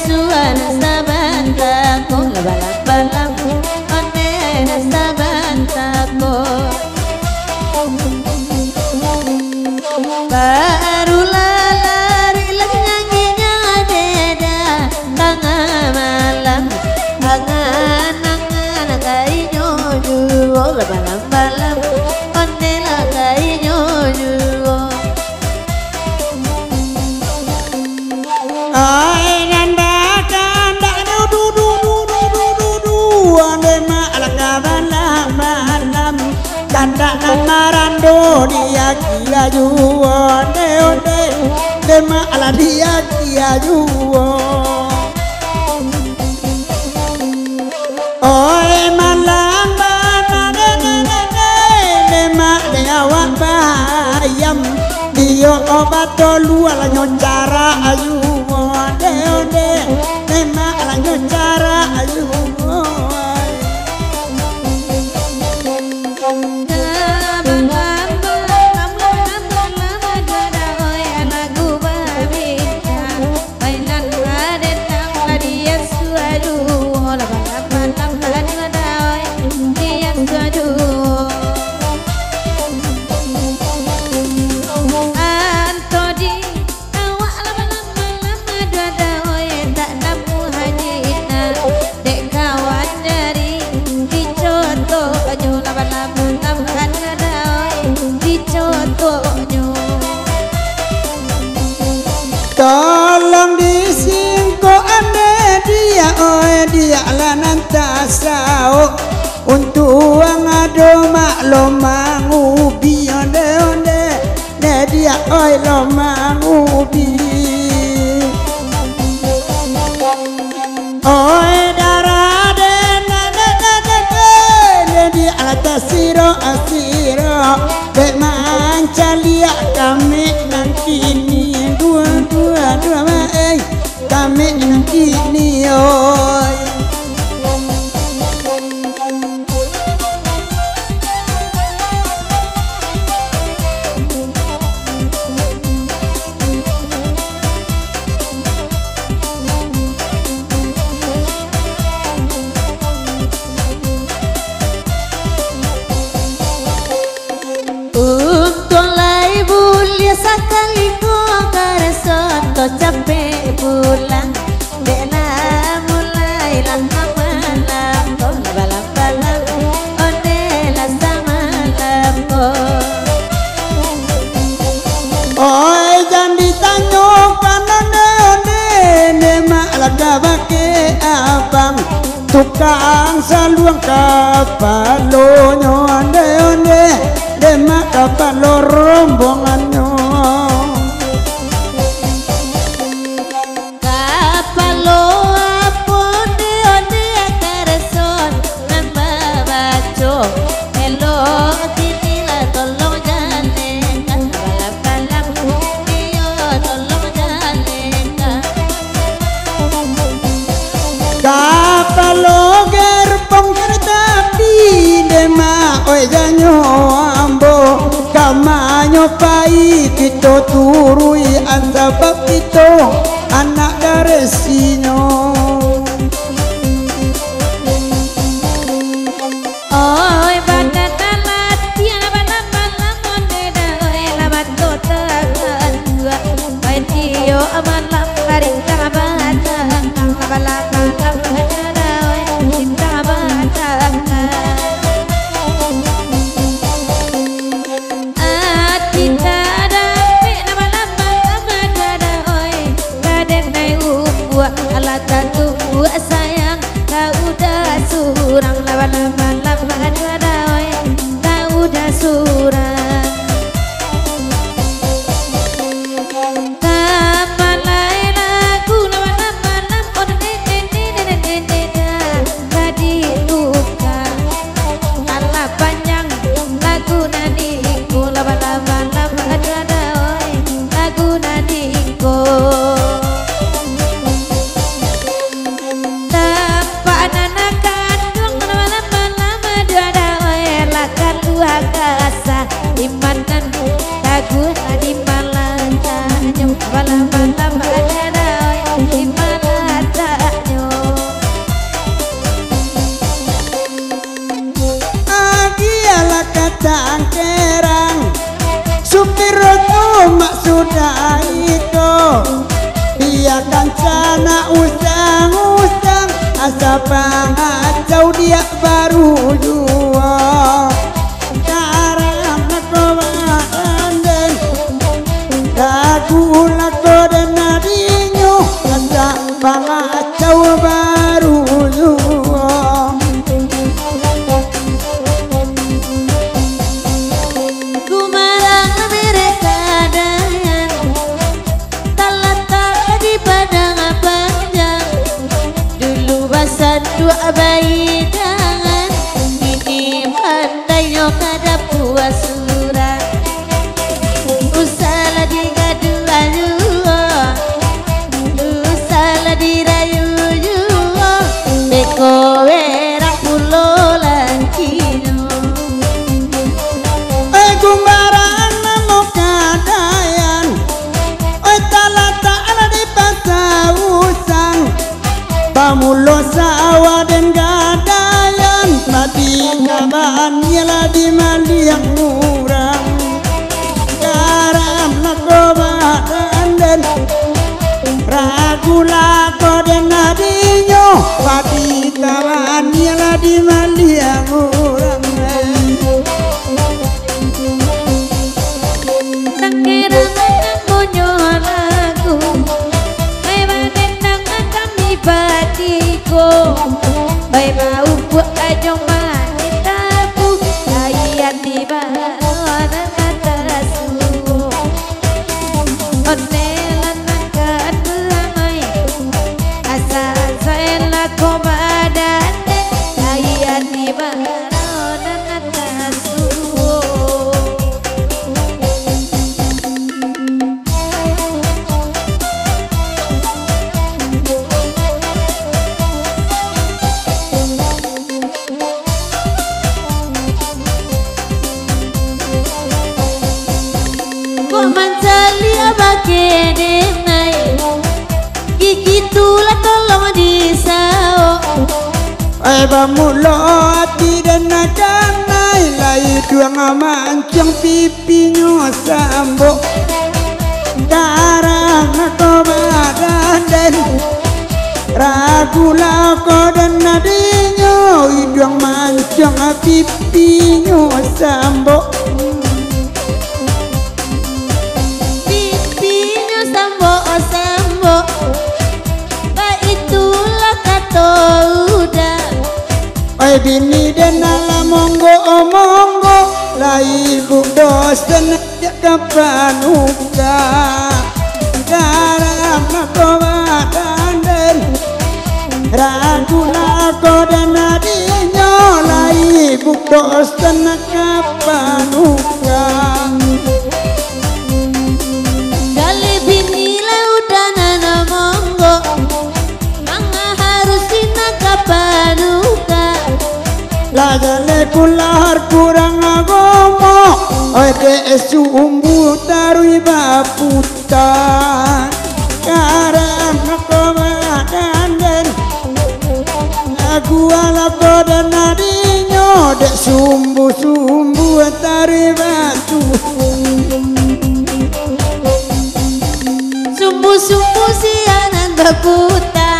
suara sabantako balam-balam onena sabantako barulah lari lagi nyanyinya deda tengah malam angan-angan kai nyoju balam-balam onena kai nyoju ai nanda kanda du ande malaka balam kanda namarando dia kia juo onde de mala dia kia juo oi malang bana de ma de awak bayam dia obat tolu ala nyoncara ayu onde de ma ala nyoncara ayu tolong disingko ande dia dia lanan tasau untuk ngado maklum mangubi onde dia lo mangubi darah dia atas siro be mancalia kami nangkini dua kami nangkini oi sekali kau karason kau capek pulang dena mulai lama malam kau balam-balam onde lah sama lambo oi jangan ditanyakan onde malah gabake abang tukang saluang kapalonyo onde demak kapalo rombongannya kapalo aponde onde karason namba baco hello tinila tolong jalenkan balam-balam iyo tolong jalenkan kapalo gerbong kereta api demak oi janyo kamanyo pai kita turui ansabab kita anak dari sinyo oi badan mati balam-balam onde oi labat kota dua oi tio malam hari kabatang balam-balam oi cinta batang tatu sayang kau udah surang lawan-lawan oi kau udah surang kapan lagu lawan-lawan onde tadi luka ala panjang lagu nadiku lawan-lawan oi lagu nadiku itu dia kancana usang-usang asa pangacau dia baru jua karam nakobadan dagu lakodan nadinyo asa pangacau baru jua dua bayi tangan ini pandainya kada puas surat usalah digadu-adu usalah dirayu-yu beko werak pulo lancino gumbaran namo kadayan talata ala di pasawusang pamulo sawa dan gadayan mati kaban yala di maliang murang garam nakobadan dan ragu lako dan nadinyo mati kaban yala di maliang murang Bay mau buat ajong manitaku ayat di bawah atas onelan angkat belamai asal saya laku badan ayat di bawah atas bamulo ati dan nakanay lai duang amancang pipinya sambo darang nakobadan dan ragu lako dan nadinyo iduang mancang pipinya sambo pipinya sambo sambo ba itulah kata udah ay bini dan ala monggo monggo lai budos dan ya kapanuka garam nakobadan dan ragu lako dan nadinyo lai budos dan kapanuka kali bini laudana monggo manga harusin kapanuka lagale kular kurang agomo ode sumbu tarui baputa karang nakobadan dan aku ala kodan nadinyo dek sumbu tarui batu sumbu si ananda puta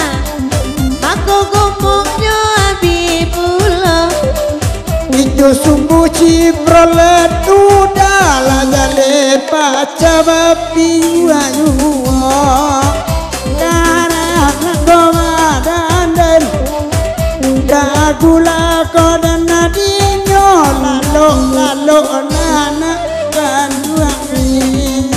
mako gomongnya abibulo itu sumbu ciprolet udah lagale paca babi wayu karang nakobadan dan gula kodan nadinyo lalo nana banduangi